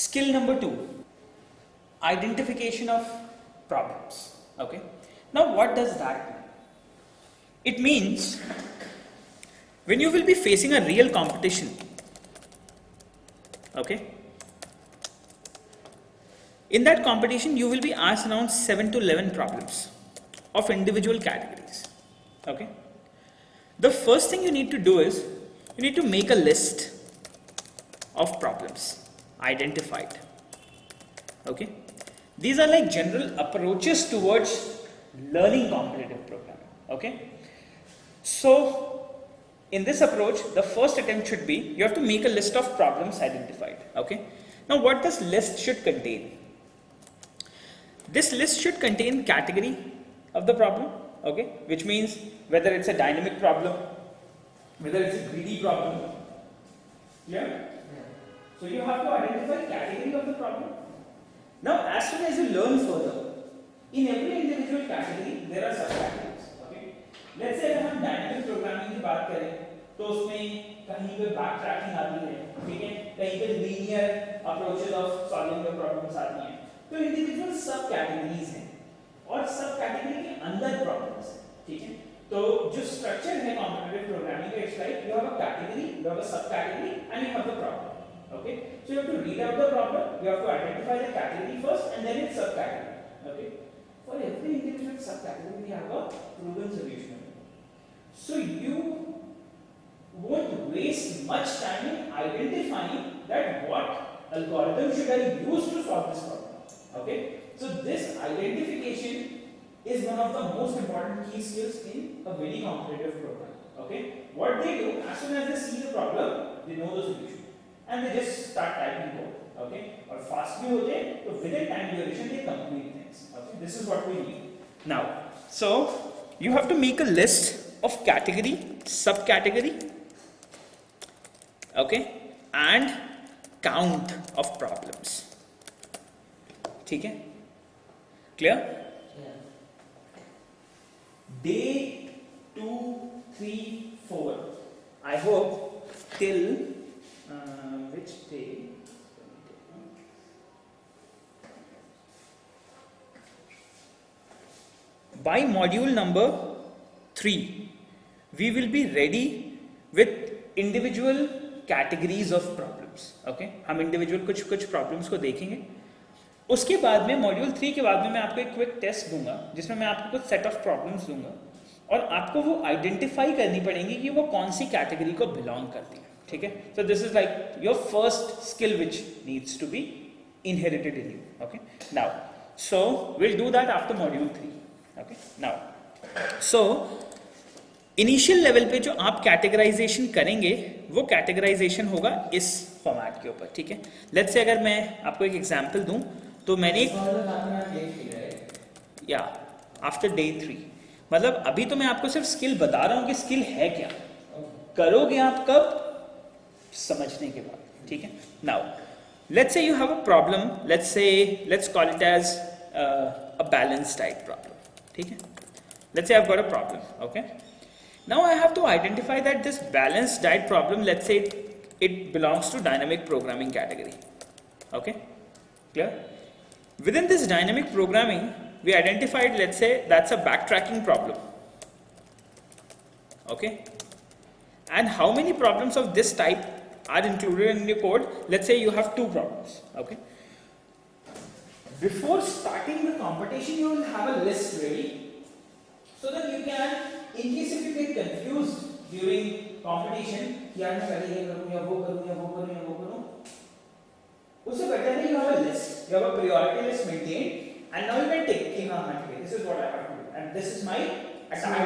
Skill number 2, identification of problems. Okay, now what does that mean? It means when you will be facing a real competition, okay, in that competition you will be asked around 7 to 11 problems of individual categories. Okay, the first thing you need to do is you need to make a list of problems identified. Okay, these are like general approaches towards learning competitive programming. Okay, so in this approach the first attempt should be you have to make a list of problems identified. Okay, now what this list should contain? This list should contain category of the problem, okay, which means whether it's a dynamic problem, whether it's a greedy problem. Yeah? So you have to identify category of the problem. Now as soon as you learn further, in every individual category there are subcategories. Okay? Let's say अगर हम dynamic programming की बात करें तो उसमें कहीं पे back tracking आती है, ठीक है, कहीं पे linear approaches of solving the problems आती हैं, तो इंडिविजुअल सब कैटेगरीज हैं और सब कैटेगरी के अंदर प्रॉब्लम्स हैं, ठीक है। तो जो स्ट्रक्चर है कॉम्पिटिटिव प्रोग्रामिंग का, it's like you have a category, you have a sub category and you have the problem. Okay, so you have to read out the problem, you have to identify the category first and then its subcategory. Okay, for every individual subcategory we have a proven solution. So you won't waste much time in identifying that what algorithm should I use to solve this problem. Okay, so this identification is one of the most important key skills in a very competitive program. Okay, what they do as soon as they see the problem, they know the solution and they just start typing code. Okay, or fast भी होते हैं तो within time duration they complete things. Okay, this is what we need now. So you have to make a list of category, subcategory, okay, and count of problems. ठीक है, clear? Day 2, 3, 4. I hope till which day? By module number 3, we will be ready with individual categories of problems. Okay, हम individual कुछ problems को देखेंगे. उसके बाद में module 3 के बाद में मैं आपको एक क्विक टेस्ट दूंगा जिसमें मैं आपको कुछ सेट ऑफ प्रॉब्लम्स दूंगा और आपको वो आइडेंटिफाई करनी पड़ेंगी कि वो कौन सी कैटेगरी को बिलोंग करती है. ठीक है, so this is like your first skill which needs to be inherited in you. Okay, now so will do that after module 3. Okay, now so initial level पे जो आप कैटेगराइजेशन करेंगे वो कैटेगराइजेशन होगा इस फॉर्मेट के ऊपर. ठीक है, लेट्स से अगर मैं आपको एक एग्जांपल दूं तो मैंने या आफ्टर डे 3, मतलब अभी तो मैं आपको सिर्फ स्किल बता रहा हूं कि स्किल है क्या, करोगे आप कब, समझने के बाद. ठीक है, now let's say you have a problem, let's call it as a balance diet problem. ठीक है, let's say I have got a problem. Okay, now I have to identify that this balanced diet problem, let's say it belongs to dynamic programming category. Okay, clear? Within this dynamic programming we identified, let's say that's a backtracking problem. Okay, and how many problems of this type are included in your code? Let's say you have 2 problems. Okay, before starting the competition you will have a list ready so that you can, in case if you get confused during competition, यार मैं पहले ये करूँ या वो करूँ या वो करूँ या वो करूँ, उससे better है you have a list, you have a priority list maintained, and now you can take कि हाँ हाँ ठीक है, this is what I have to do, and this is my attack.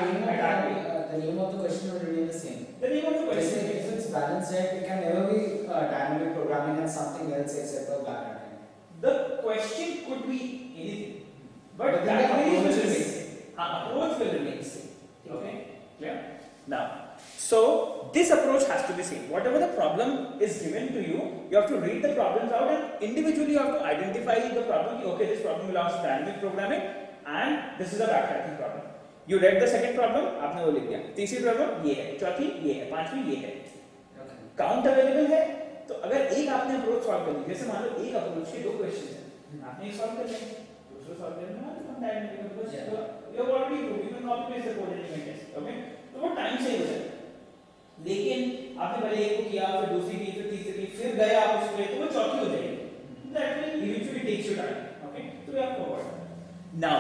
The name of the question will remain the same. The name of the question. If it's balanced diet, it can never be dynamic programming and something else except for backtracking. The question could be anything, but the approach will remain same. Approach will remain same. Okay, clear? Now, so this approach has to be same. Whatever the problem is given to you, you have to read the problems out and individually you have to identify the problem. Okay, this problem belongs to dynamic programming and this is a backtracking problem. You read the second problem, आपने वो लिख दिया. तीसरी problem ये है, चौथी ये है, पांचवी ये है. काउंट अवेलेबल है तो अगर एक आपने अप्रोच सॉल्व कर ली, जैसे मान लो एक अप्रोच के 2 क्वेश्चन है, आपने एक सॉल्व कर लिया, दूसरा सॉल्व करने में कम टाइम लगेगा, because you have already prove, you can copy paste the code in your test, okay, तो वो टाइम सेव हो जाएगा। लेकिन आपने पहले एक को किया, फिर दूसरी की, फिर तीसरी की, फिर गए आप उस पे, तो वो चौथी हो जाएगी, that will eventually takes you time, okay, तो we have to avoid. Now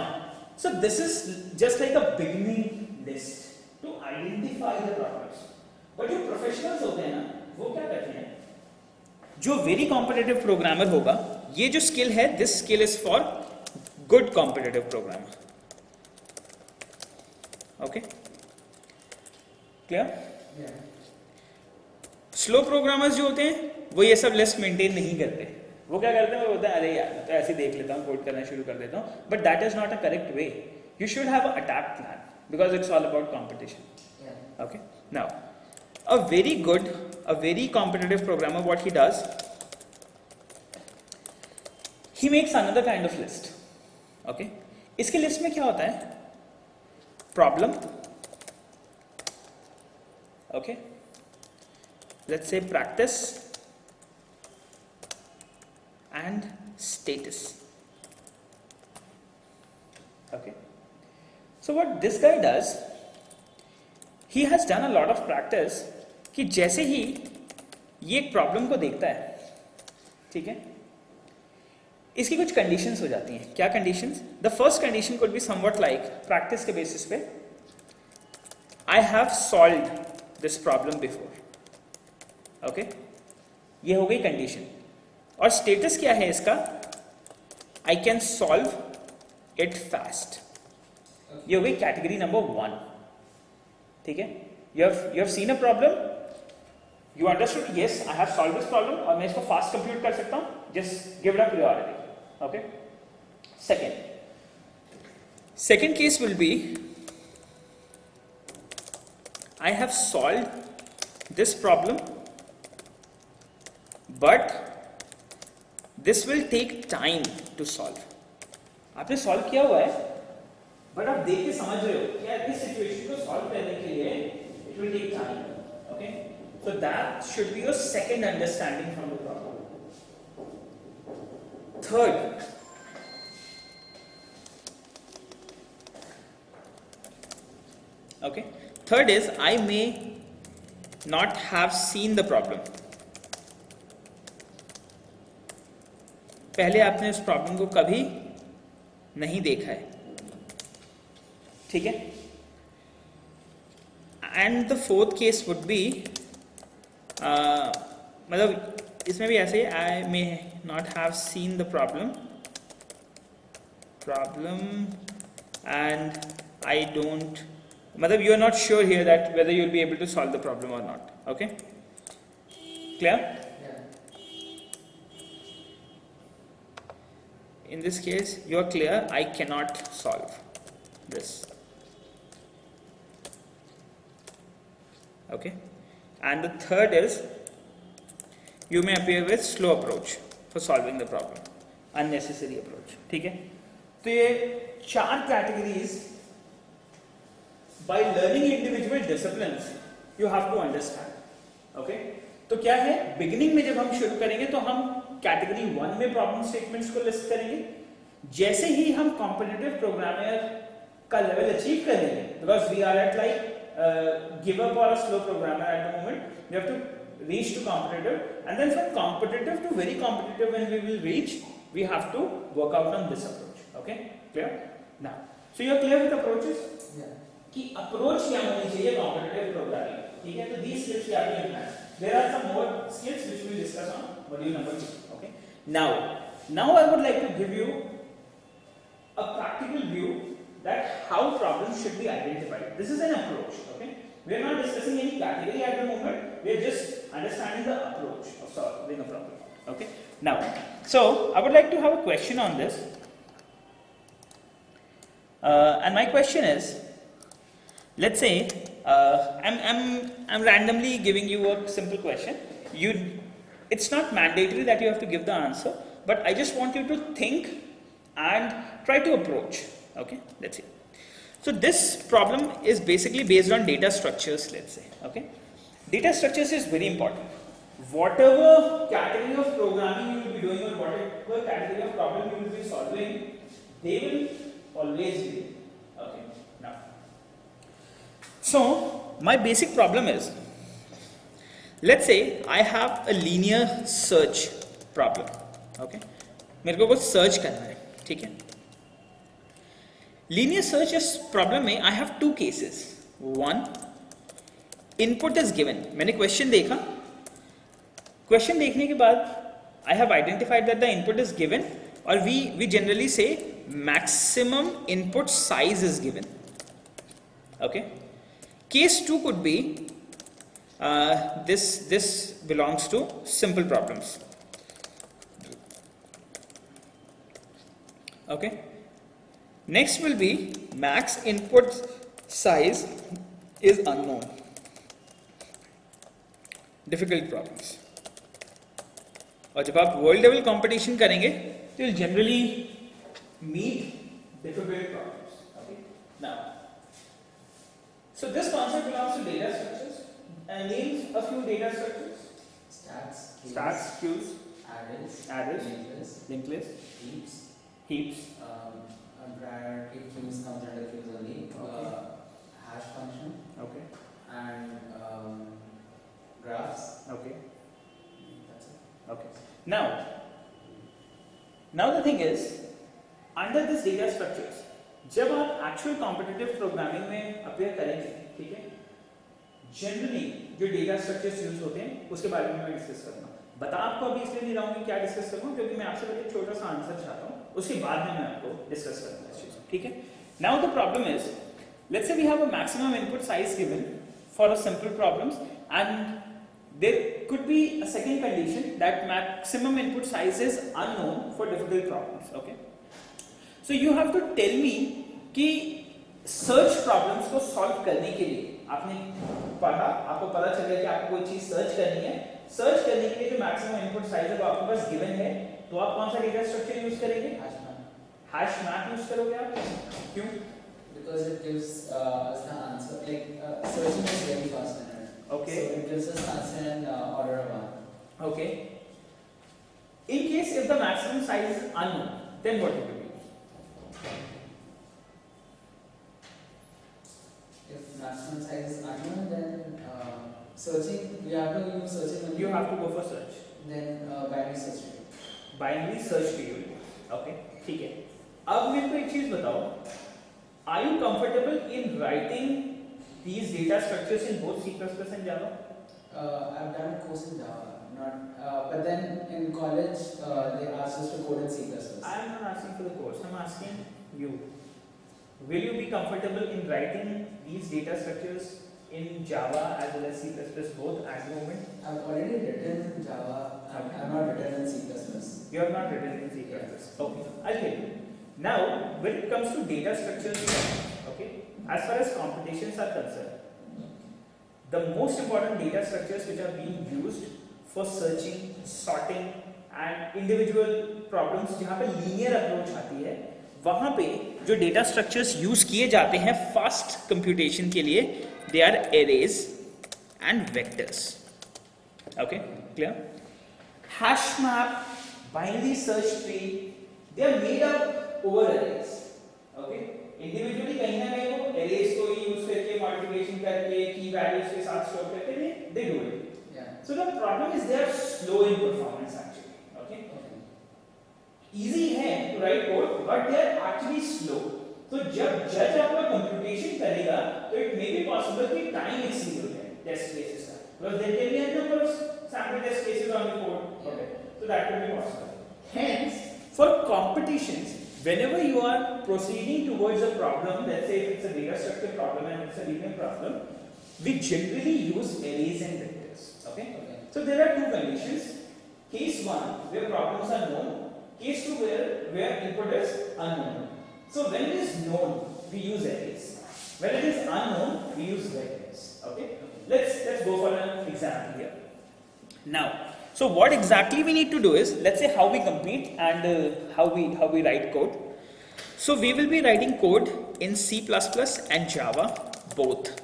so this is just like a beginning list to identify the problems, but जो प्रोफेशनल्स होते हैं ना, वो क्या करते हैं, जो वेरी कॉम्पिटिटिव प्रोग्रामर होगा, ये जो स्किल है, this skill is for good competitive programmer, okay, clear? Slow programmers जो होते हैं वो ये सब लिस्ट मेंटेन नहीं करते, वो क्या करते हैं, वो बोलते हैं अरे यार तो ऐसे देख लेता हूँ, कोड करना शुरू कर देता हूँ, but that is not a correct way, you should have a attack plan because it's all about competition, okay. Now a very competitive programmer, what he does, he makes another kind of list, okay, इसके list में क्या होता है, problem, okay, let's say practice and status, okay. So what this guy does, he has done a lot of practice कि जैसे ही ये एक problem को देखता है, ठीक है, इसकी कुछ कंडीशंस हो जाती हैं। क्या conditions? The first condition could be somewhat like, practice के बेसिस पे, I have solved this problem before, okay, ये हो गई कंडीशन। और स्टेटस क्या है इसका? I can solve it fast, ये हो गई कैटेगरी नंबर 1, ठीक है। You have seen a problem, you understood, yes I have solve this problem, और मैं इसको फास्ट कंप्यूट कर सकता हूं, just give it a priority, okay. Second case will be, I have solved this problem, but this will take time to solve. आपने solve किया हुआ है, बट आप देख के समझ रहे हो कि यार इस सिचुएशन को सॉल्व करने के लिए it will take time, okay? So that should be your second understanding from the problem. Third, okay. Third is, I may not have seen the problem. पहले आपने उस प्रॉब्लम को कभी नहीं देखा है, ठीक है। And the fourth case would be, मतलब इसमें भी ऐसे ही, I may not have seen the problem and I don't, मतलब you are not sure here that whether you will be able to solve the problem or not, okay, clear? Yeah. In this case you are clear, I cannot solve this, okay. And the third is, you may appear with slow approach for solving the problem, unnecessary approach, ठीक है। तो ये 4 categories by learning individual disciplines you have to understand, okay? तो क्या है, beginning में जब हम शुरू करेंगे तो हम कैटेगरी 1 में प्रॉब्लम स्टेटमेंट्स को लिस्ट करेंगे। जैसे ही हम कॉम्पिटिटिव प्रोग्रामर का लेवल अचीव कर लेंगे, because we are at like give up or a slow programmer at the moment, we have to reach to competitive, and then from competitive to very competitive when we will reach, we have to work out on this approach, okay, clear? Now so you are clear with approaches कि approach क्या होनी चाहिए competitive programming, ठीक है। तो these skills we have to implement. There are some more skills which we will discuss on module number 2, okay. Now I would like to give you a practical view that how problems should be identified. This is an approach, okay. We are not discussing any category at the moment, we are just understanding the approach of solving a problem, okay. Now so I would like to have a question on this, and my question is, let's say I'm randomly giving you a simple question. It's not mandatory that you have to give the answer, but I just want you to think and try to approach, okay. Let's see. So this problem is basically based on data structures, let's say, okay. Data structures is very important. whatever category of programming you will be doing or whatever category of problem you will be solving, they will always be. Okay, now. So, my basic problem is, let's say I have a linear search problem. Okay, मेरे को कुछ search करना है, ठीक है? Linear search is problem में I have two cases. One, input is given. मैंने question देखा. Question देखने के बाद I have identified that the input is given, or we generally say maximum input size is given. Okay. Case 2 could be this belongs to simple problems. Okay. Next will be max input size is unknown. Difficult problems. और जब आप world level competition करेंगे तो you'll generally meet difficult problems. Okay. Now, so this concept belongs to data structures and names a few data structures. Stats, queues, arrays, linked list, heaps. Priority queues comes under queues only. Okay. Hash function. Okay. And graphs. Okay. That's it. Okay. Now the thing is, under this data structures, जब आप actual competitive programming में appear करेंगे, ठीक है? Generally जो data structures use होते हैं, उसके बारे में मैं discuss करूँगा. बता आपको अभी इसलिए नहीं रहा हूँ कि क्या discuss करूँ, क्योंकि मैं आपसे पहले एक छोटा सा आंसर चाहता हूँ. उसके बाद में मैं आपको discuss करूँगा इस चीज़ को, ठीक है? Now the problem is, let's say we have a maximum input size given for a simple problems, and there could be a second condition that maximum input size is unknown for difficult problems. Okay. So you have to tell me कि search problems को solve करने के लिए आपने पढ़ा, आपको पता चल गया कि आपको कोई चीज search करनी है. Search करने के लिए जो maximum input size है वो आपके पास given है, तो आप कौन सा data structure use करेंगे? Hash map use करोगे आप? क्यों? Because it gives us the answer. Like searching is very fast. Okay. So it gives us the answer in order of 1. Okay. In case if the maximum size is unknown, then what would you use? If maximum size is unknown, then searching, we have to use searching only. You have to go for search. Then binary search. Binary search के लिए. Okay. ठीक है. अब मेरे को एक चीज बताओ. Are you comfortable in writing these data structures in both C++ and Java? I've done a course in Java, but then in college they asked us to code in C++. I am not asking for the course. I am asking you. Will you be comfortable in writing these data structures in Java as well as C++ both at the moment? I've already written in Java. I've not written in C++. You have not written in C++. Okay, I'll tell you. Now, when it comes to data structures, okay, as far as computations are concerned, the most important data structures which are being used for searching, sorting and individual problems जहाँ पे linear approach आती है, वहाँ पे जो data structures use किए जाते हैं fast computation के लिए, they are arrays and vectors. Okay, clear? Hash map, binary search tree, they are made up over arrays. Okay, individually कहीं ना कहीं वो arrays को use करके multiplication करके key values के साथ store करके they do it. Yeah. So the problem is they are slow in performance actually. Okay. Easy है to write code, but they are actually slow. तो जब judge आपका computation करेगा, तो it may be possible कि time exceed हो जाए test cases का, because there can be a number of sample test cases on the code. Okay. So that could be possible. Hence, for competitions, whenever you are proceeding towards a problem, let's say if it's a data structure problem and it's a linear problem, we generally use arrays and vectors. Okay? So there are two conditions. Case 1 where problems are known, case 2 where input is unknown. So when it is known, we use arrays. When it is unknown, we use vectors. Okay? Let's go for an example here. Now, so what exactly we need to do is, let's say how we compete and how we write code. So we will be writing code in C++ and Java both.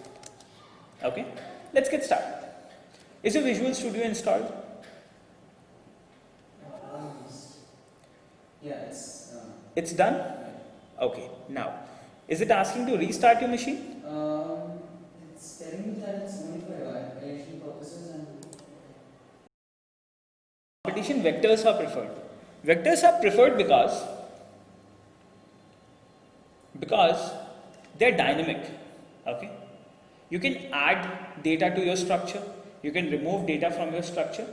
Okay, let's get started. Is your Visual Studio installed? Yeah, It's done? right. Okay, now, is it asking to restart your machine? It's telling me that it's only for election purposes and. Competition vectors are preferred. Vectors are preferred because they're dynamic. Okay, you can add data to your structure, you can remove data from your structure.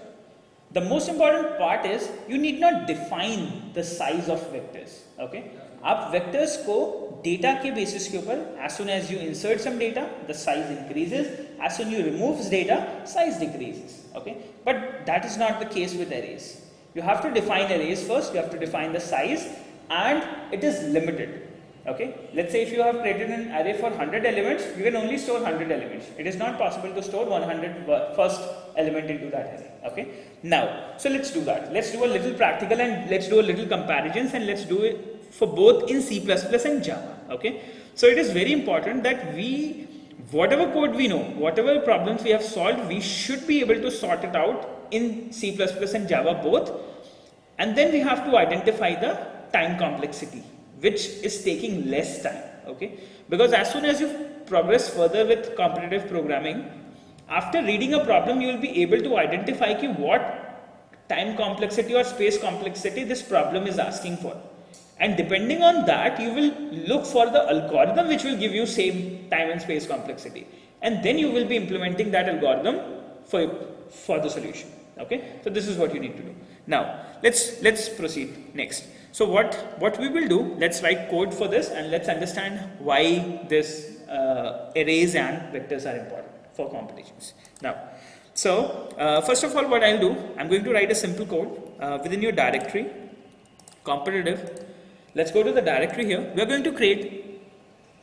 The most important part is you need not define the size of vectors. Okay, आप vectors को data के basis के ऊपर, as soon as you insert some data, the size increases. As soon you remove data, size decreases. Okay, but that is not the case with arrays. You have to define arrays first. You have to define the size, and it is limited. Okay, let's say if you have created an array for 100 elements, you can only store 100 elements. It is not possible to store 100 first element into that array. Okay, now, so let's do that. Let's do a little practical and let's do a little comparisons, and let's do it for both in C++ and Java. Okay, so it is very important that we, whatever code we know, whatever problems we have solved, we should be able to sort it out in C++ and Java both, and then we have to identify the time complexity, which is taking less time. Okay, because as soon as you progress further with competitive programming, after reading a problem, you will be able to identify what time complexity or space complexity this problem is asking for, and depending on that, you will look for the algorithm which will give you same time and space complexity, and then you will be implementing that algorithm for the solution. Okay, so this is what you need to do. Now let's proceed next. So what we will do, let's write code for this, and let's understand why this arrays and vectors are important for competitions. Now, so first of all, what I'll do, I'm going to write a simple code within your directory, competitive. Let's go to the directory here. We are going to create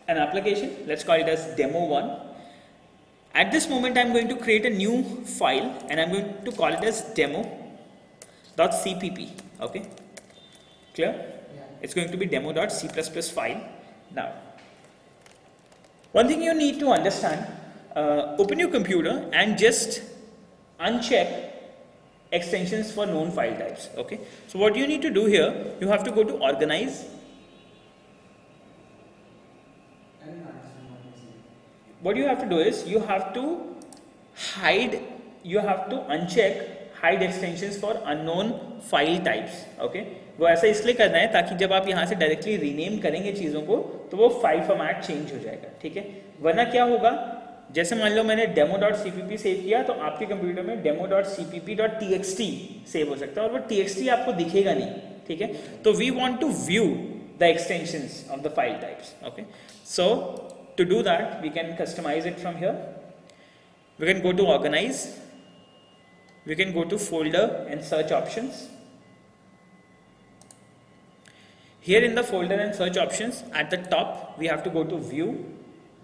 an application. Let's call it as demo1. At this moment, I'm going to create a new file, and I'm going to call it as demo.cpp. Okay, clear? Yeah. It's going to be demo.c++ file. Now, one thing you need to understand, open your computer and just uncheck extensions for known file types. Okay, so what you need to do here, you have to go to organize. I don't understand what you're saying. What you have to do is you have to uncheck hide extensions for unknown file types. Okay, वो ऐसा इसलिए करना है ताकि जब आप यहाँ से डायरेक्टली रीनेम करेंगे चीज़ों को तो वो फाइल फॉर्मेट चेंज हो जाएगा. ठीक है, वरना क्या होगा, जैसे मान लो मैंने demo.cpp सेव किया तो आपके कंप्यूटर में demo.cpp.txt सेव हो सकता है और वो txt आपको दिखेगा नहीं. ठीक है, तो we want to view the extensions of the file types. Okay, so to do that, we can customize it from here. We can go to organize, we can go to folder and search options. Here in the folder and search options, at the top we have to go to view.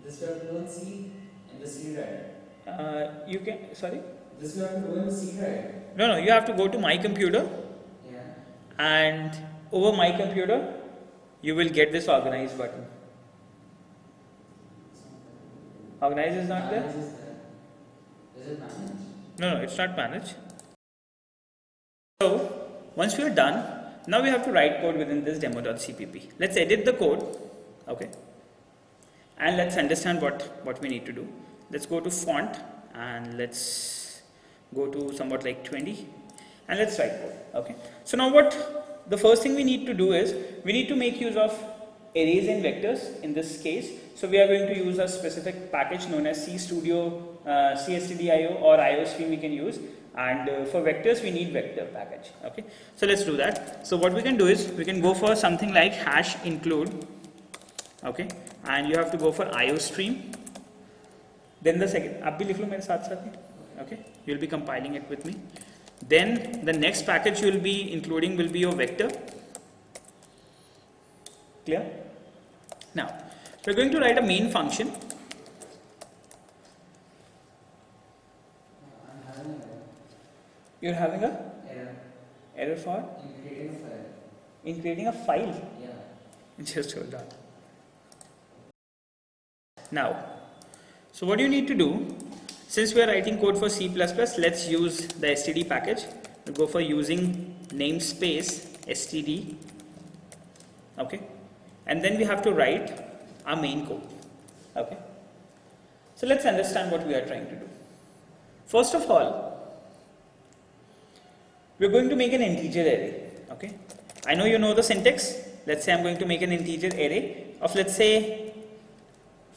This we have to do in C and the C drive. You can, sorry? This we have to do in C drive. No, you have to go to my computer, Yeah. and over my computer you will get this organize button. Organize is not there? Manage is there. Is it manage? No, it's not manage. So once we are done, now we have to write code within this demo.cpp. Let's edit the code. Okay, and let's understand what we need to do. Let's go to font and let's go to somewhat like 20 and let's write code. Okay, so now the first thing we need to do is we need to make use of arrays and vectors in this case. So we are going to use a specific package known as CStudio, CSTDIO or IOStream we can use, and for vectors we need vector package. Okay, so let's do that. So what we can do is we can go for something like hash include. Okay, and you have to go for IOStream. Then the second, आप भी लिख लो मेरे साथ साथ में. Okay, you'll be compiling it with me. Then the next package you will be including will be your vector. Clear? Now we're going to write a main function. I'm having an error. You're having a Error. error for In creating a file. in creating a file. Yeah. Just hold on. Now, so what you need to do, since we are writing code for C++, let's use the std package. We'll go for using namespace std okay, and then we have to write our main code, okay. So let's understand what we are trying to do. First of all, we're going to make an integer array, okay. I know you know the syntax. Let's say I'm going to make an integer array of, let's say,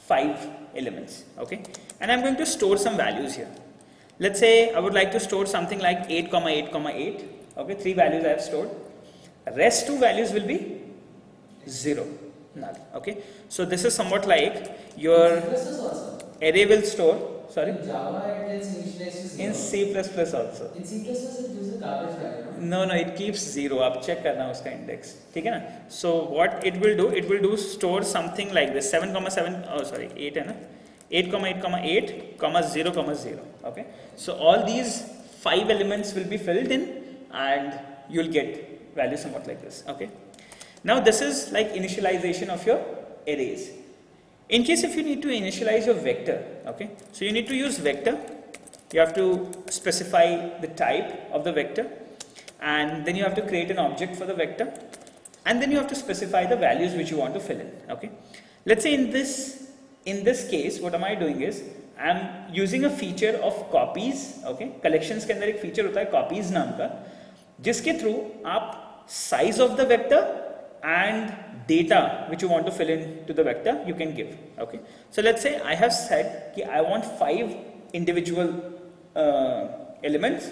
5 elements, okay, and I'm going to store some values here. Let's say I would like to store something like 8, 8, 8, okay, 3 values I have stored. Rest 2 values will be 0, null, okay. So this is somewhat like your array will store, sorry, In Java it gets initialized to 0. in C++ also. In C++ it gives a garbage value, no? No, it keeps 0. आप check करना उसका index, ठीक है ना? So what it will do store something like this 7,7, oh sorry 8 है ना, 8, 8, 0, 0. Okay, so all these 5 elements will be filled in, and you'll get values somewhat like this. Okay, now this is like initialization of your arrays. In case if you need to initialize your vector, okay, so you need to use vector. You have to specify the type of the vector, and then you have to create an object for the vector, and then you have to specify the values which you want to fill in. Okay, let's say in this case what am I doing is I am using a feature of copies. Okay, collections के अंदर एक feature होता है copies नाम का, जिसके through आप size of the vector and data which you want to fill in to the vector you can give. Okay, so let's say I have said कि I want 5 individual elements,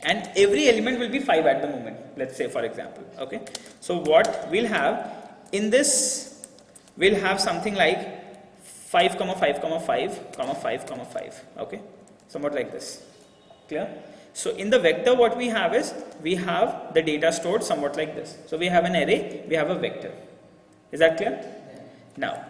and every element will be 5 at the moment, let's say for example. Okay, so what we'll have in this, we'll have something like 5, 5, 5, 5, 5, okay, somewhat like this. Clear? So in the vector what we have is, we have the data stored somewhat like this. So we have an array, we have a vector. Is that clear? Now,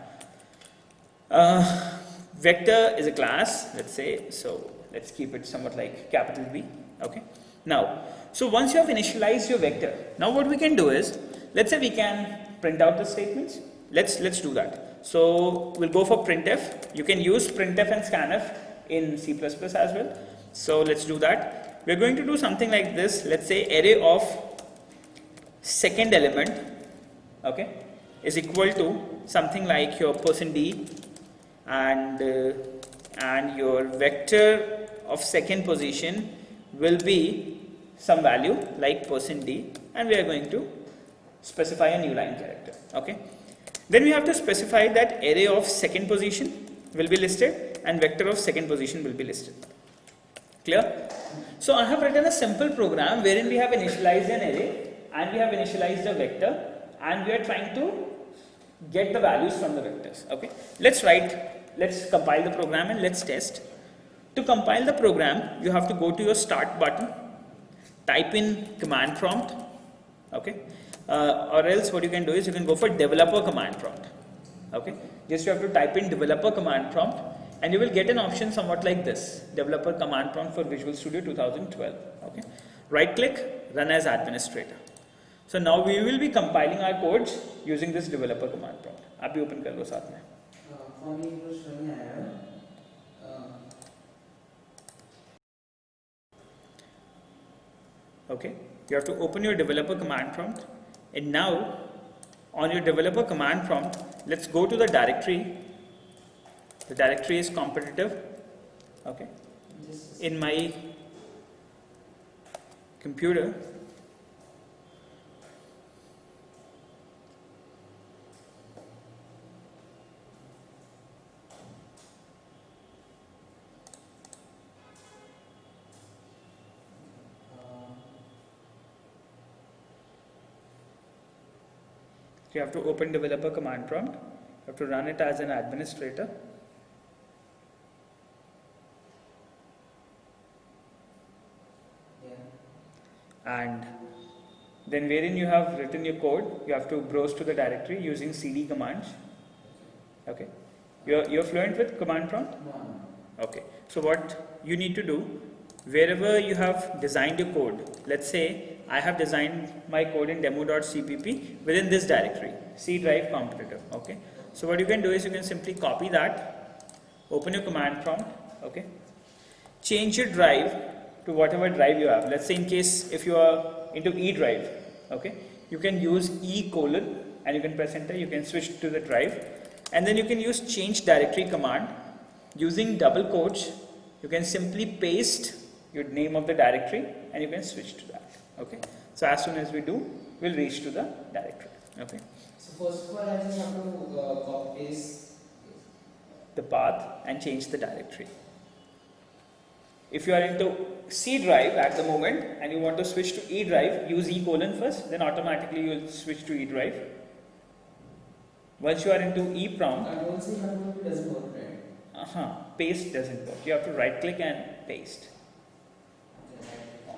vector is a class, let's say, so let's keep it somewhat like capital V. Okay, now, so once you have initialized your vector, now what we can do is, let's say we can print out the statements. Let's do that. So we'll go for printf. You can use printf and scanf in C++ as well. So let's do that. We're going to do something like this. Let's say array of second element, okay, is equal to something like your %d, and your vector of second position will be some value like %d, and we are going to specify a new line character. Okay, then we have to specify that array of second position will be listed and vector of second position will be listed. Clear? So I have written a simple program wherein we have initialized an array and we have initialized a vector, and we are trying to get the values from the vectors. Okay, let's compile the program and let's test. To compile the program, you have to go to your start button, type in command prompt, okay, or else what you can do is you can go for developer command prompt. Okay, just you have to type in developer command prompt, and you will get an option somewhat like this: developer command prompt for Visual Studio 2012. Okay, right click, run as administrator. So now we will be compiling our codes using this developer command prompt. आप भी open कर लो साथ में. For me it was showing an error. Okay, you have to open your developer command prompt, and now on your developer command prompt, let's go to the directory. The directory is competitive. Okay, in my computer, you have to open developer command prompt. You have to run it as an administrator. And then wherein you have written your code, you have to browse to the directory using cd commands. Okay, you're fluent with command prompt? No. Okay, so what you need to do, wherever you have designed your code, let's say I have designed my code in demo.cpp within this directory, C drive competitive. Okay, so what you can do is you can simply copy that, open your command prompt, okay, change your drive to whatever drive you have. Let's say in case if you are into E drive, okay, you can use E:, and you can press enter, you can switch to the drive, and then you can use change directory command. Using double quotes, you can simply paste your name of the directory and you can switch to that. Okay, so as soon as we do, we'll reach to the directory. Okay, So first of all, I just have to copy paste. the path and change the directory. If you are into C drive at the moment and you want to switch to E drive, use E colon first, then automatically you will switch to E drive. Once you are into EEPROM, Control C, Control V doesn't work, right? paste doesn't work. You have to right click and paste. Okay, right.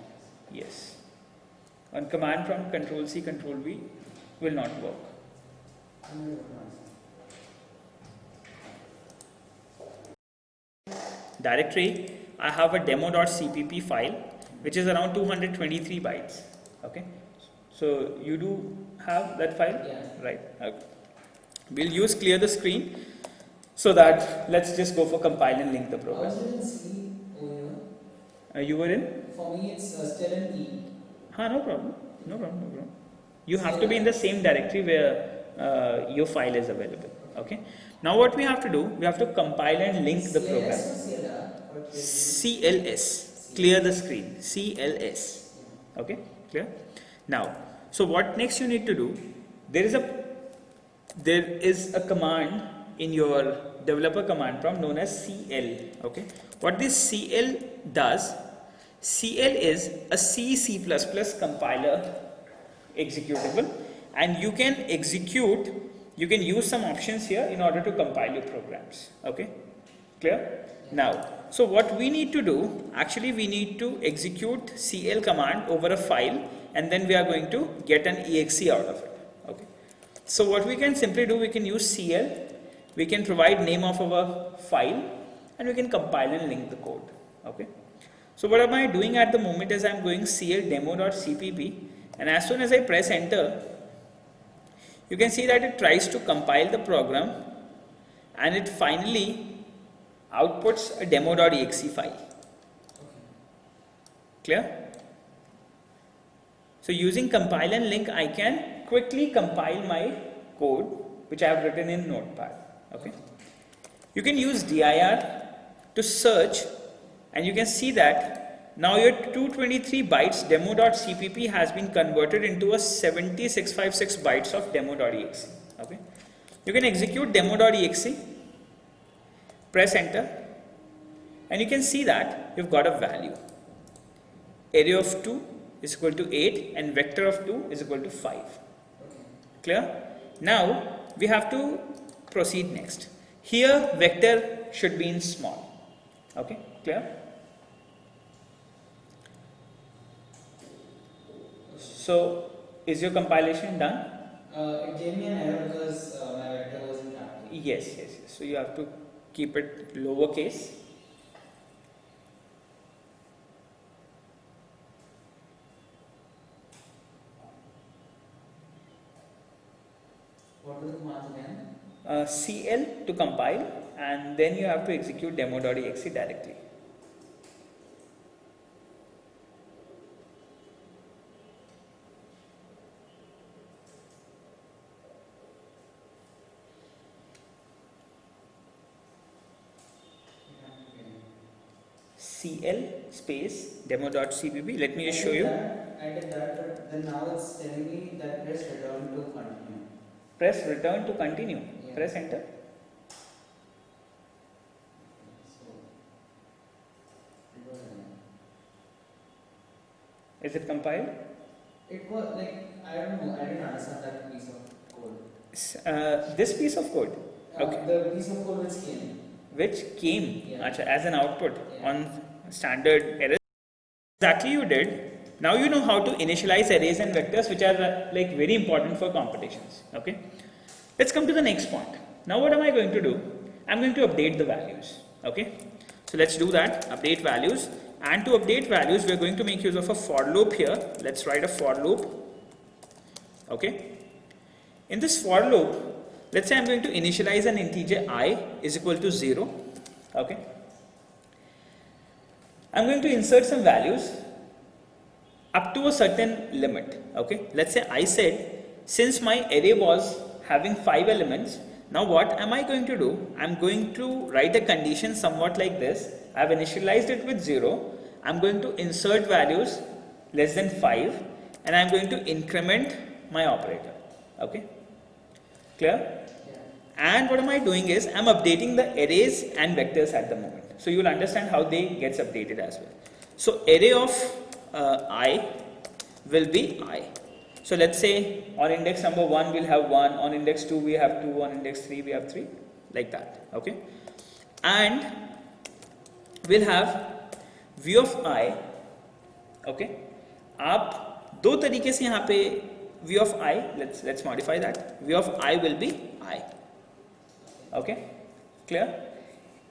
Yes. On command prompt, Control C, Control V will not work. Directory, I have a demo.cpp file which is around 223 bytes. Okay, so you do have that file? Yeah. Right. Okay. We'll use clear the screen so that let's just go for compile and link the I program. was in C over here. You were in? For me, it's still in E. No problem. No problem. No problem. You have to be in the same directory where your file is available. Okay. Now what we have to do, we have to compile and link the program. CLS or CLR? CLS. Clear the screen. CLS. Okay. Clear? Now, so what next you need to do? There is a command in your developer command prompt known as CL. Okay. What this CL does? CL is a C++ compiler executable, and you can execute. You can use some options here in order to compile your programs. Okay. Clear? Now, so what we need to do, actually we need to execute CL command over a file, and then we are going to get an exe out of it. Okay. So what we can simply do, we can use CL, we can provide name of our file, and we can compile and link the code. Okay. So what am I doing at the moment is I am going cl demo.cpp, and as soon as I press enter, you can see that it tries to compile the program and it finally outputs a demo.exe file. Clear? So using compile and link, I can quickly compile my code which I have written in Notepad. Okay. You can use dir to search, and you can see that now your 223 bytes demo.cpp has been converted into a 7656 bytes of demo.exe. Okay. You can execute demo.exe, press enter, and you can see that you've got a value. Array of 2 is equal to 8 and vector of 2 is equal to 5. Clear? Now we have to proceed next. Here vector should be in small. Okay, clear? So is your compilation done? It gave me an error because my vector was in capital. Yes. So you have to keep it lowercase. What were the commands again? CL to compile, and then you have to execute demo.exe directly. CL space demo.cpp. Let me just show you. I did that, but then now it's telling me that press return to continue. Press return to continue. Yeah. Press enter. So, it was Is it compiled? It was like, I don't know, I didn't understand that piece of code. This piece of code. Okay. The piece of code which came. Which came Yeah. as an output Yeah. on standard arrays. Exactly you did. Now you know how to initialize arrays and vectors, which are like very important for computations. Okay. Let's come to the next point. Now what am I going to do? I'm going to update the values. Okay. So let's do that. Update values. And to update values, we're going to make use of a for loop here. Let's write a for loop. Okay. In this for loop, let's say I'm going to initialize an integer I is equal to 0. Okay. I'm going to insert some values up to a certain limit. Okay. Let's say I said since my array was having 5 elements, now what am I going to do? I'm going to write a condition somewhat like this. I've initialized it with 0. I'm going to insert values less than 5 and I'm going to increment my operator. Okay, clear? And what am I doing is I'm updating the arrays and vectors at the moment. So you will understand how they gets updated as well. So array of I will be I. So let's say on index number 1 we'll have 1, on index 2 we have 2, on index 3 we have 3, like that. Okay, and we'll have v of I. Okay, आप दो तरीके से यहाँ पे v of I, let's modify that. v of I will be I. Okay, clear?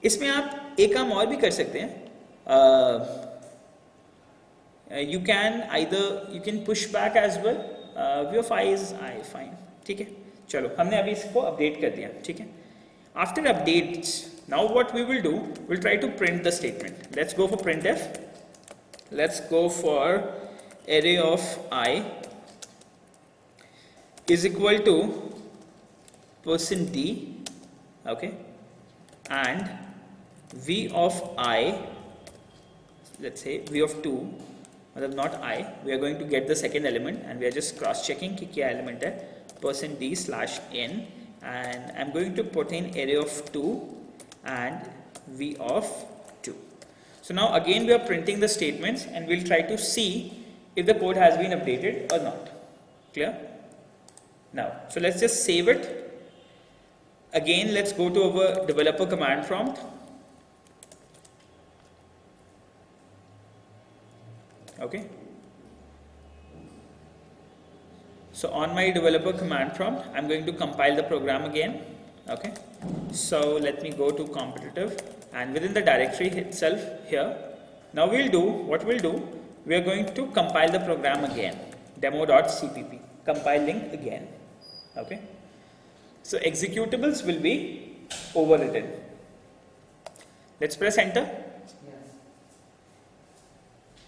इसमें आप एक काम और भी कर सकते हैं. You can push back as well. V of I is I, fine. ठीक है, चलो हमने अभी इसको अपडेट कर दिया. ठीक है, after updates now what we will do, will try to print the statement. Let's go for printf. Let's go for array of I is equal to %d. Okay, and v of I, let's say v of 2, not I, we are going to get the second element and we are just cross checking कि क्या element है, %d/n, and I'm going to put in array of 2 and v of 2. So now again we are printing the statements and we'll try to see if the code has been updated or not. Clear? Now, so let's just save it. Again, let's go to our developer command prompt. Okay. So on my developer command prompt, I'm going to compile the program again. Okay. So let me go to competitive and within the directory itself here. Now what we'll do, we are going to compile the program again. Demo.cpp. Compile link again. Okay. So executables will be overwritten. Let's press enter.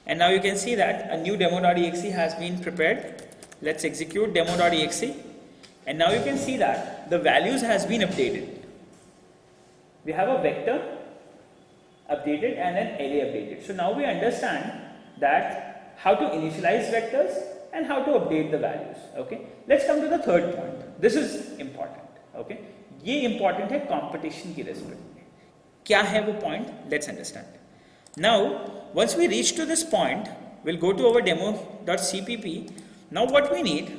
And now you can see that a new demo.exe has been prepared. Let's execute demo.exe. And now you can see that the values has been updated. We have a vector updated and an array updated. So now we understand that how to initialize vectors and how to update the values. Okay. Let's come to the third point. This is important. Okay, ये important है competition की respect में. क्या है वो point? Let's understand. Now once we reach to this point, will go to our demo.cpp. Now what we need,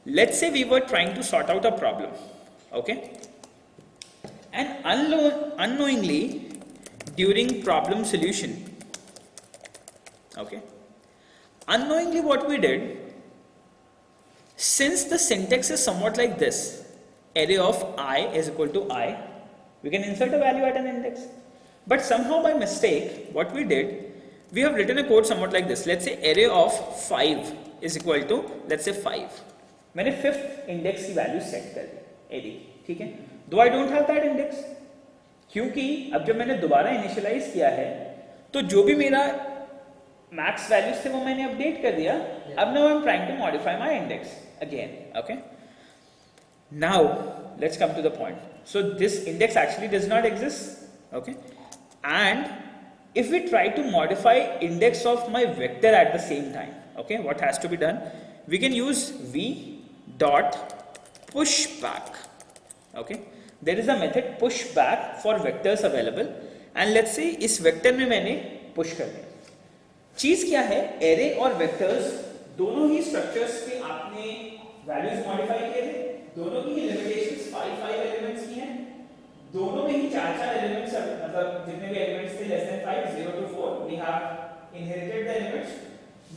let's say we were trying to sort out a problem. Okay, and unknowingly during problem solution, okay, unknowingly what we did, since the syntax is somewhat like this, array of I is equal to I, we can insert a value at an index. But somehow by mistake, what we did, we have written a code somewhat like this. Let's say array of 5 is equal to, let's say 5. मैंने 5th index की value set कर दी, array. ठीक है? Though I don't have that index, क्योंकि अब जब मैंने दोबारा initialize किया है, तो जो भी मेरा max values थे वो मैंने update कर दिया. अब now I'm trying to modify my index again. Okay? Now let's come to the point. So this index actually does not exist. Okay, and if we try to modify index of my vector at the same time, okay, what has to be done? We can use v dot pushback. Okay, there is a method pushback for vectors available, and let's say इस vector में मैंने push कर दिया. चीज क्या है? array और vectors दोनों ही structures के आपने values modify किए थे. दोनों की लिमिटेशंस 5 एलिमेंट्स की हैं. दोनों में ही 4 एलिमेंट्स, मतलब जितने भी एलिमेंट्स थे less than 5, 0 to 4, we have inherited the elements.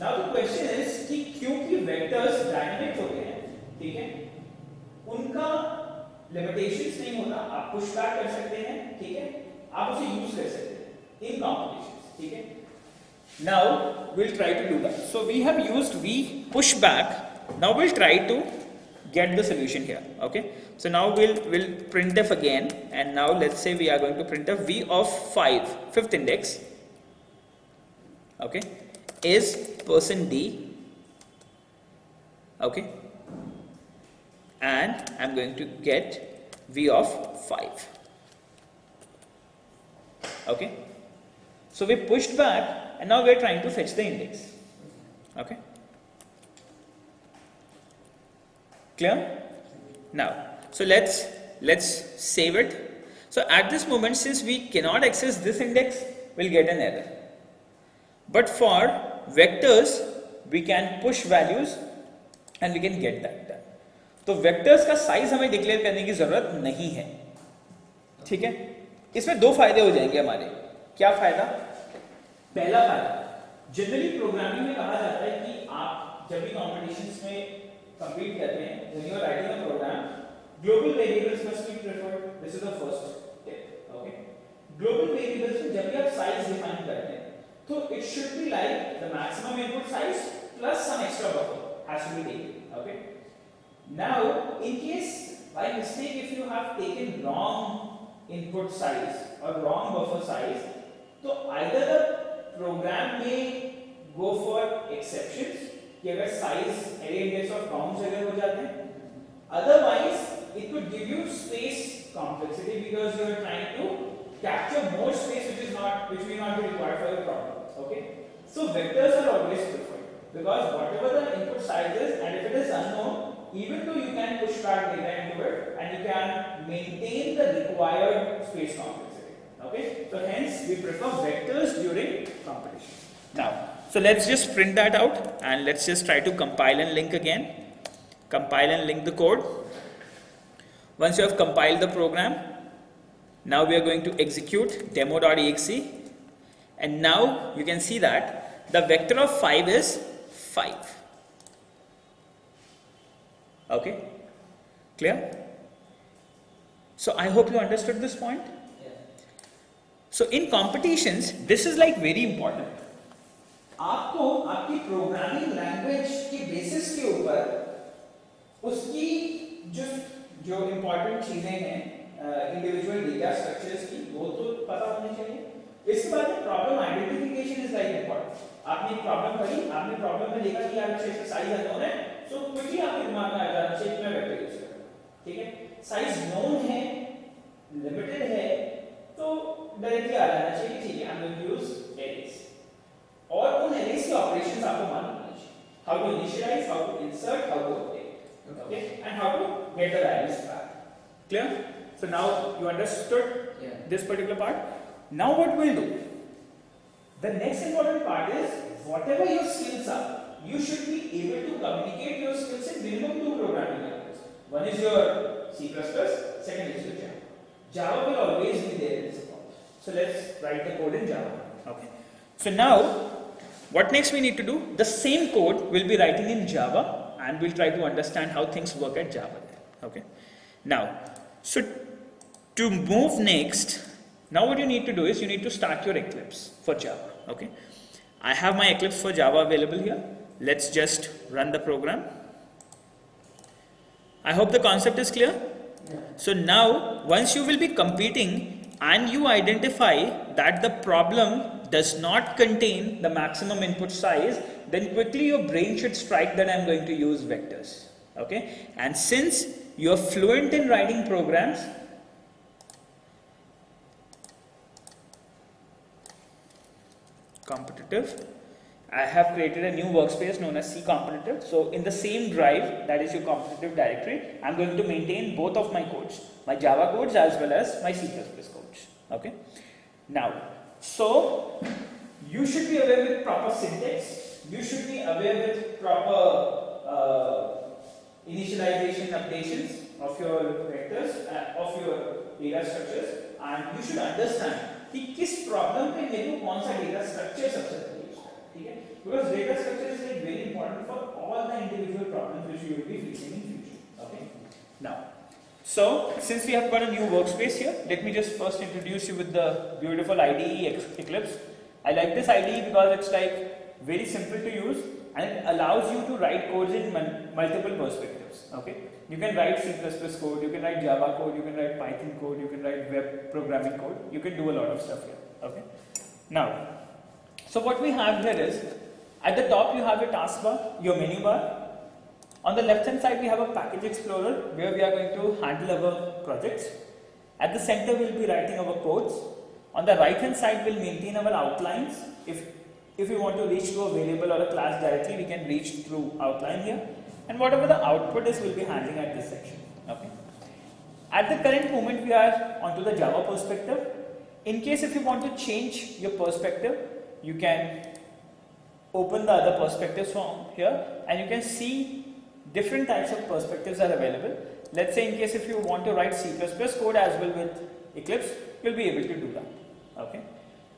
Now the question is कि क्योंकि वेक्टर्स डायनामिक होते हैं, ठीक है, उनका लिमिटेशंस नहीं होता. आप पुश बैक कर सकते हैं, ठीक है, आप उसे यूज कर सकते हैं इन कॉम्बिनेशंस. ठीक है, now we'll try to do that. So we have used v push back. Now we'll try to get the solution here. Okay, so now we'll printf again, and now let's say we are going to printf v of 5, 5th index, okay, is %d. Okay, and I'm going to get v of 5. Okay, so we pushed back and now we're trying to fetch the index. Okay, clear? Now, so let's save it. So at this moment, since we cannot access this index, we'll get an error. But for vectors, we can push values and we can get that done. तो vectors का size हमें declare करने की जरूरत नहीं है, ठीक है? इसमें दो फायदे हो जाएंगे हमारे. क्या फायदा? पहला फायदा, जनरली प्रोग्रामिंग में कहा जाता है कि आप जब भी कॉम्पिटिशंस में कंपीट करते हैं, when you are writing a program, global variables must be preferred. This is the first tip. Okay, global variables में जब भी आप साइज डिफाइन करते हैं, तो it should be like the maximum input size plus some extra buffer has to be taken. Okay. Now, in case by mistake if you have taken wrong input size or wrong buffer size, तो either the program may go for exceptions कि अगर size array index of counts अगर हो जाते हैं, otherwise it could give you space complexity because you are trying to capture more space which may not be required for your problem. Okay, so vectors are always preferred because whatever the input size is, and if it is unknown, even though you can push back data into it and you can maintain the required space complexity. Okay, so hence we prefer vectors during competition. Now, so let's just print that out and let's just try to compile and link again. Compile and link the code. Once you have compiled the program, now we are going to execute demo.exe, and now you can see that the vector of 5 is 5. Okay, clear? So I hope you understood this point. So in competitions, this is like very important. आपको आपकी programming language के basis के ऊपर उसकी जो important चीजें हैं individual data structures की, वो तो पता होनी चाहिए. इसके बाद problem identification is like important. आपने प्रॉब्लम पढ़ी, आपने प्रॉब्लम में देखा कि यार इसका साइज अननोन है, सो क्विकली आपके दिमाग में आ जाना चाहिए कि मैं वेक्टर यूज करूं. ठीक है, साइज नोन है, लिमिटेड है, तो डायरेक्टली आ जाना चाहिए ठीक है, I am going to use arrays. और उन एरेज के ऑपरेशंस आपको मालूम होने चाहिए. How to initialise, how to insert, how to update, okay, and how to get the values back. Clear? So now you understood this particular part. Now what we'll do? The next important part is whatever your skills are, you should be able to communicate your skills in minimum 2 programming languages. One is your C++, second is your Java. Java will always be there in support. So let's write the code in Java. Okay. So now, what next we need to do? The same code we'll be writing in Java, and we'll try to understand how things work at Java there. Okay. Now, so to move next, now what you need to do is you need to start your Eclipse for Java. Okay. I have my Eclipse for Java available here. Let's just run the program. I hope the concept is clear. So now, once you will be competing and you identify that the problem does not contain the maximum input size, then quickly your brain should strike that I'm going to use vectors. Okay, and since you're fluent in writing programs, competitive, I have created a new workspace known as C competitive. So in the same drive, that is your competitive directory, I'm going to maintain both of my codes, my Java codes as well as my C++ codes. Okay. Now, so you should be aware with proper syntax. You should be aware with proper initialization updations of your vectors, of your data structures, and you should understand कि किस problem पे मेरे को कौन सा data structure सबसे पहले use करना है. ठीक है, because data structure is like very important for all the individual problems which you will be facing in future. Okay, now so since we have got a new workspace here, let me just first introduce you with the beautiful IDE Eclipse. I like this IDE because it's like very simple to use and it allows you to write codes in multiple perspectives. Okay, you can write C++ code, you can write Java code, you can write Python code, you can write web programming code, you can do a lot of stuff here. Okay, now, so what we have here is at the top you have your taskbar, your menu bar, On the left hand side we have a package explorer where we are going to handle our projects. At the center we will be writing our codes. On the right hand side we will maintain our outlines. If we want to reach to a variable or a class directly, we can reach through outline here. And whatever the output is, we'll be handling at this section. Okay. At the current moment, we are onto the Java perspective. In case if you want to change your perspective, you can open the other perspectives from here, and you can see different types of perspectives are available. Let's say in case if you want to write C++ code as well with Eclipse, you'll be able to do that. Okay.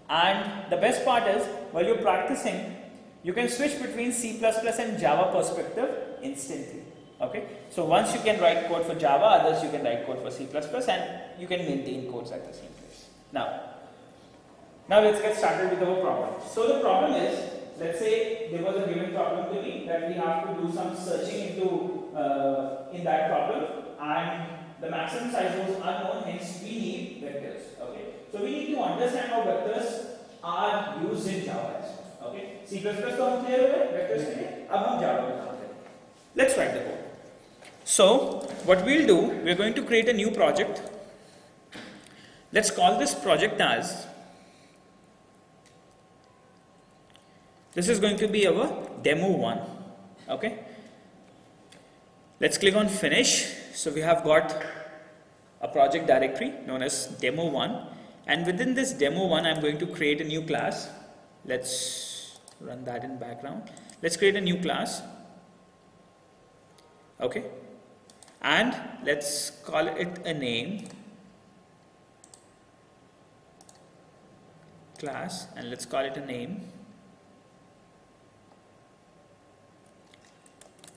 And the best part is, while you're practicing, you can switch between C++ and Java perspective instantly. Okay, so once you can write code for Java, others you can write code for C++, and you can maintain codes at the same place. Now let's get started with our problem. So the problem is, let's say there was a given problem to me that we have to do some searching into in that problem, and the maximum size was unknown. Hence, we need vectors. Okay. So we need to understand how vectors are used in Java. Okay, C++ तो हम clear हो गए vectors के लिए. अब हम Java में काम करेंगे. Let's write the code. So what we'll do, we're going to create a new project. Let's call this project as. This is going to be our demo 1. Okay. Let's click on finish. So we have got a project directory known as demo 1. And within this demo 1, I'm going to create a new class. Let's run that in background. Let's create a new class. Okay. And let's call it a name. Class. And let's call it a name.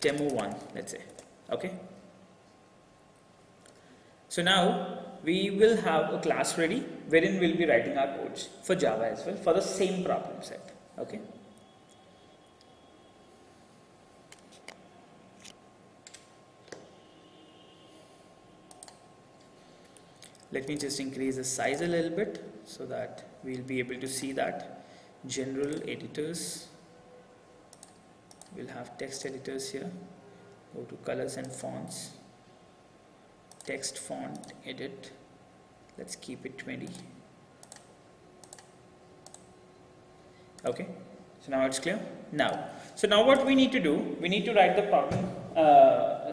Demo 1, let's say. Okay. So now we will have a class ready wherein we'll be writing our codes for Java as well for the same problem set. Okay. Let me just increase the size a little bit so that we'll be able to see that. General editors. We'll have text editors here. Go to colors and fonts. Text font edit. Let's keep it 20. Okay. So now it's clear. So now what we need to do, we need to write the problem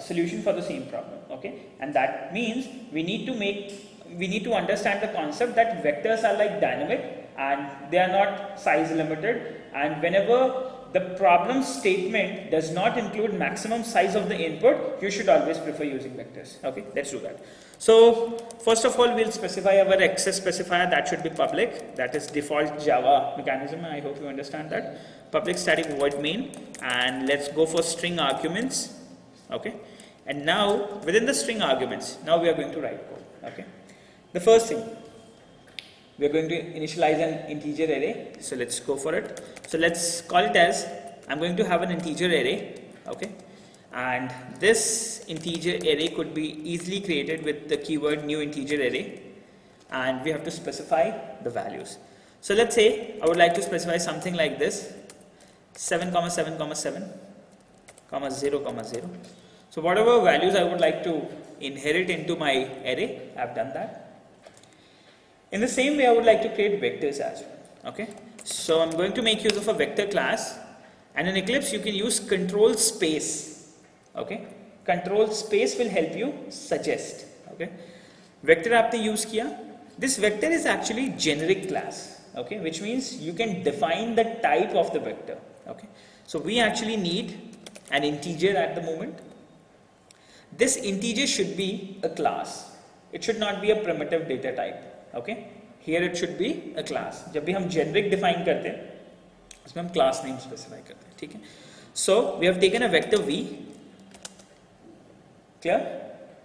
solution for the same problem. Okay. And that means we need to understand the concept that vectors are like dynamic and they are not size limited, and whenever the problem statement does not include maximum size of the input, you should always prefer using vectors. Okay, let's do that. So first of all, we'll specify our access specifier. That should be public. That is default Java mechanism. I hope you understand that. Public static void main, and let's go for string arguments. Okay, and now within the string arguments, now we are going to write code. Okay, the first thing, we are going to initialize an integer array. So let's go for it. So let's call it as, I'm going to have an integer array. Okay, and this integer array could be easily created with the keyword new integer array, and we have to specify the values. So let's say I would like to specify something like this: 7, 7, 7, 0, 0. So whatever values I would like to inherit into my array, I've done that. In the same way, I would like to create vectors as well. Okay, so I'm going to make use of a vector class, and in Eclipse you can use control space. Okay, control space will help you suggest. Okay, vector आपने use किया. This vector is actually generic class. Okay, which means you can define the type of the vector. Okay, so we actually need an integer at the moment. This integer should be a class. It should not be a primitive data type. Okay, here it should be a class. जब भी हम generic define करते हैं, उसमें हम class name specify करते हैं, ठीक है? So we have taken a vector v. Clear?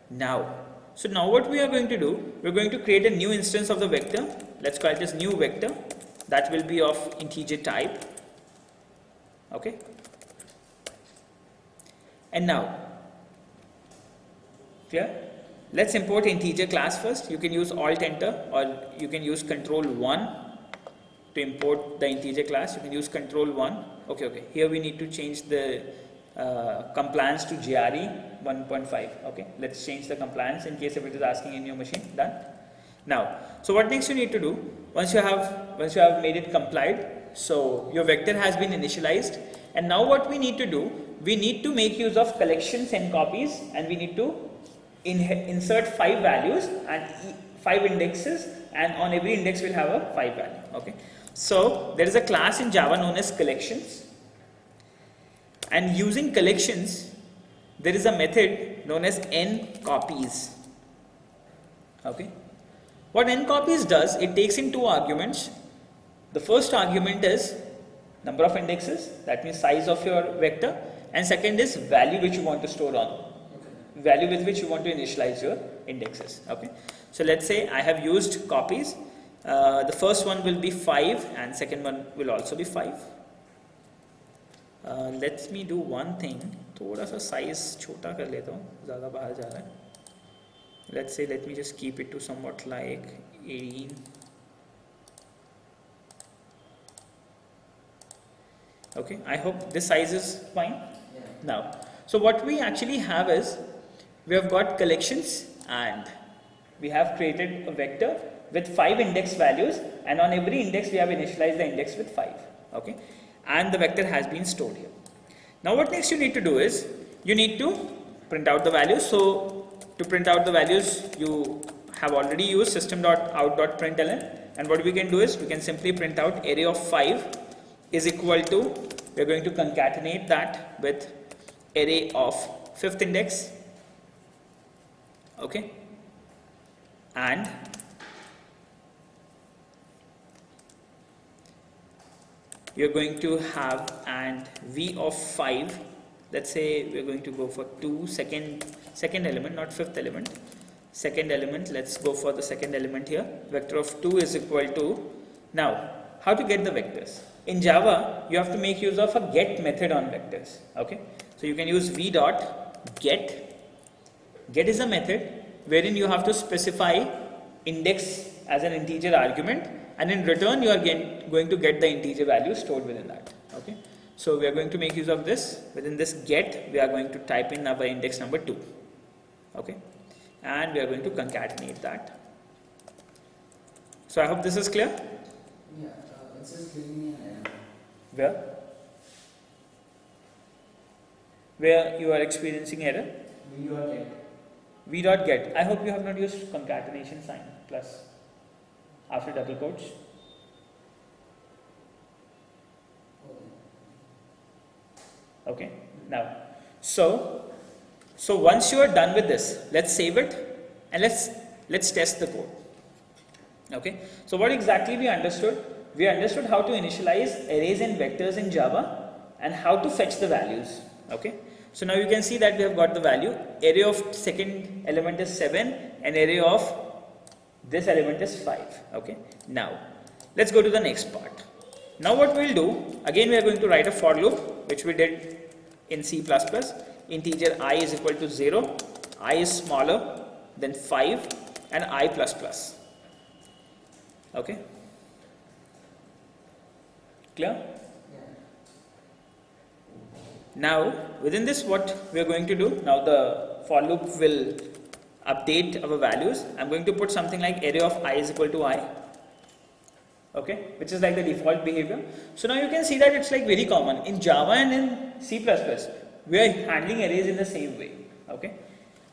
Now, so now what we are going to do, we are going to create a new instance of the vector. Let's call it this new vector. That will be of integer type. Okay. And now, clear? Let's import integer class first. You can use Alt Enter, or you can use Control 1 to import the integer class. You can use Control 1. Okay. Here we need to change the compliance to GRE 1.5. Okay, let's change the compliance in case if it is asking in your machine. Done. Now, so what next you need to do once you have made it complied? So your vector has been initialized, and now what we need to do? We need to make use of collections and copies, and we need to insert 5 values and 5 indexes, and on every index we'll have a 5 value. Okay, so there is a class in Java known as collections, and using collections there is a method known as nCopies. Okay, what nCopies does, it takes in 2 arguments. The first argument is number of indexes, that means size of your vector, and second is value which you want to store on, value with which you want to initialize your indexes. Okay, so let's say I have used copies. The first one will be 5 and second one will also be 5. Let me do one thing, थोड़ा सा size छोटा कर लेता हूँ, ज़्यादा बाहर जा रहा है. Let's say let me just keep it to somewhat like 18. Okay, I hope this size is fine. Yeah. Now, so what we actually have is, we have got collections and we have created a vector with 5 index values, and on every index we have initialized the index with 5. Okay, and the vector has been stored here. Now what next you need to do is, you need to print out the values. So to print out the values, you have already used system.out.println, and what we can do is, we can simply print out array of 5 is equal to, we are going to concatenate that with array of 5th index. Okay, and we are going to have and v of 5. Let's say we are going to go for 2 second element, not 5th element, second element. Let's go for the second element here. Vector of 2 is equal to, now how to get the vectors? In Java, you have to make use of a get method on vectors. Okay, so you can use v dot get. Get is a method wherein you have to specify index as an integer argument, and in return you are going to get the integer value stored within that. Okay, so we are going to make use of this. Within this get, we are going to type in our index number 2. Okay, and we are going to concatenate that. So I hope this is clear. Yeah, it's just giving me an error. Where? Where you are experiencing error? V dot get. V dot get. I hope you have not used concatenation sign plus after double quotes. Okay. Now, so once you are done with this, let's save it and let's test the code. Okay. So what exactly we understood? We understood how to initialize arrays and vectors in Java and how to fetch the values. Okay. So now you can see that we have got the value. Array of second element is 7 and array of this element is 5. Okay. Now let's go to the next part. Now what we'll do, again we are going to write a for loop, which we did in C++. Integer I is equal to 0, I is smaller than 5 and I plus plus. Okay. Clear? Now within this, what we are going to do, now the for loop will update our values. I'm going to put something like array of I is equal to I, okay, which is like the default behavior. So now you can see that it's like very common in Java and in C++. We are handling arrays in the same way, okay,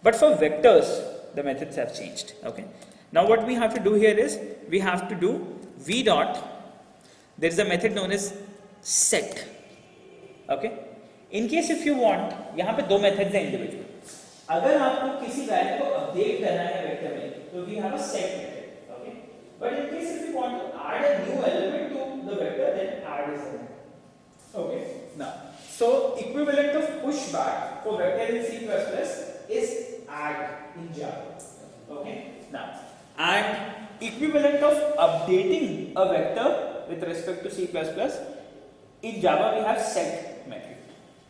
but for vectors the methods have changed. Okay, now what we have to do here is, we have to do v dot, there is a method known as set. Okay, in case if you want, यहाँ पे दो methods हैं individual. अगर आपको किसी value को update करना है vector में, तो we have a set method. Okay, but in case if you want to add a new element to the vector, then add is the method. Okay, now so equivalent of pushback for vector in C++ is add in Java. Okay, now and equivalent of updating a vector with respect to C++, in Java we have set method.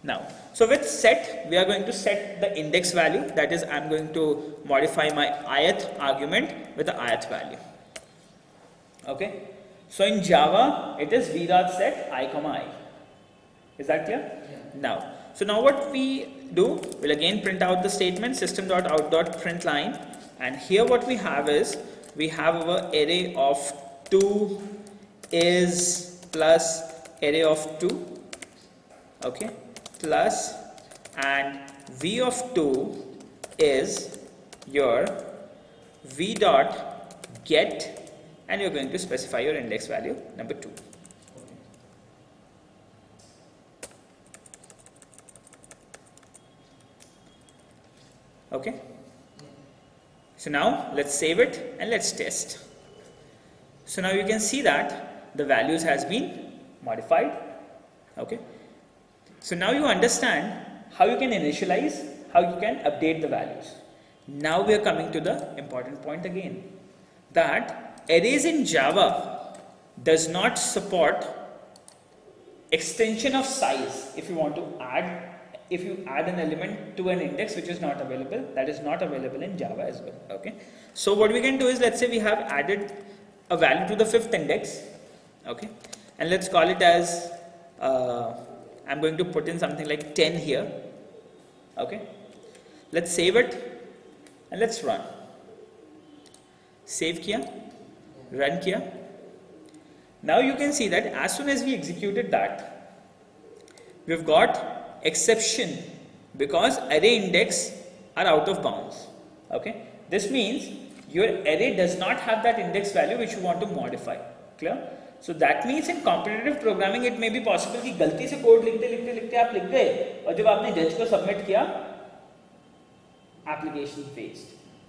Now, so with set, we are going to set the index value, that is, I am going to modify my ith argument with the ith value. Okay, so in Java it is v dot set I comma I. Is that clear? Yeah. Now, So now what we do, we'll again print out the statement system.out.println, and here what we have is, we have our array of 2 is plus array of 2, okay, plus, and v of 2 is your v dot get, and you're going to specify your index value number 2. Okay, so now let's save it and let's test. So now you can see that the values has been modified. Okay, so now you understand how you can initialize, how you can update the values. Now we are coming to the important point again, that arrays in Java does not support extension of size. If you add an element to an index which is not available, that is not available in Java as well. Okay, so what we can do is, let's say we have added a value to the 5th index, okay, and let's call it as I'm going to put in something like 10 here. Okay, let's save it and let's run. Save kiya, run kiya. Now you can see that as soon as we executed that, we've got exception because array index are out of bounds. Okay, this means your array does not have that index value which you want to modify. Clear? So that means in competitive programming it may be possible कि गलती से code लिखते आप लिख गए और जब आपने जज को सबमिट किया, एप्लीकेशन फेस्ड,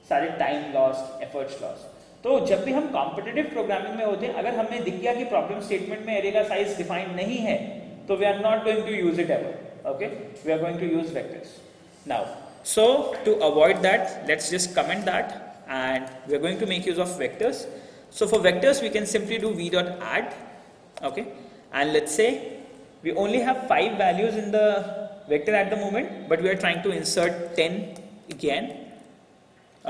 सारे टाइम लॉस्ट, एफर्ट्स लॉस्ट. तो जब भी हम कॉम्पिटिटिव प्रोग्रामिंग में होते हैं, अगर हमें दिख गया कि प्रॉब्लम स्टेटमेंट में एरे का साइज डिफाइंड नहीं है, तो we are not going to use it ever. Okay, we are going to use vectors now. So to avoid that, let's just comment that, and we are going to make use of vectors. So for vectors we can simply do v dot add, okay, and let's say we only have 5 values in the vector at the moment, but we are trying to insert 10 again.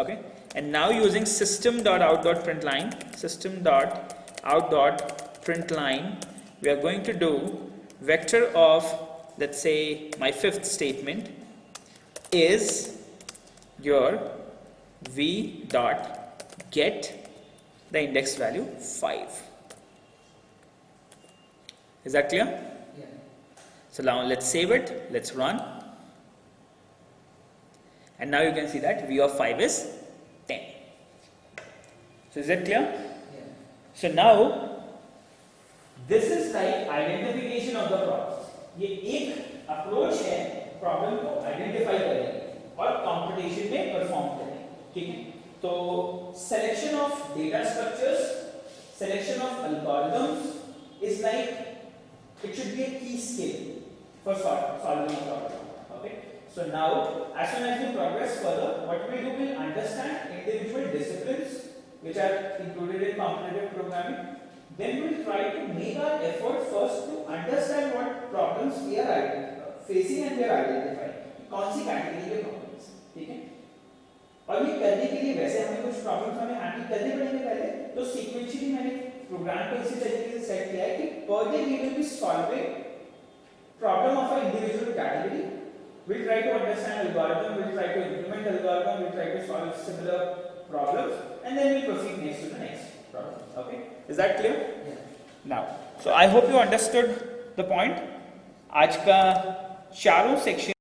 Okay, and now using system.out.println, we are going to do vector of, let's say my 5th statement is your v dot get the index value 5. Is that clear? Yeah. So now let's save it, let's run, and now you can see that v of 5 is 10. So is that clear? Yeah. So now this is like identification of the problem. ये एक approach है problem को identify करने और competition में perform करने. ठीक है, तो selection of data structures, selection of algorithms is like it should be a key skill for solving a problem. Okay, so now as soon as we progress further, what we do, will understand individual disciplines which are included in competitive programming. Then we will try to make our effort first to understand what problems we are facing and we are identifying. कौन सी category के problems, ठीक है, और ये करने के लिए वैसे हमें कुछ प्रॉब्लम्स हमें हैंडल करने पड़ेंगे पहले. तो सीक्वेंशियली मैंने प्रोग्राम को इसी तरीके से सेट किया है कि per day we will be solving problem of a individual category. We'll try to understand algorithm, we'll try to implement algorithm, we'll try to solve similar problems, and then we'll proceed next to the next problem. Okay, is that clear? Yeah. Now, so I hope you understood the point. आज का चारों section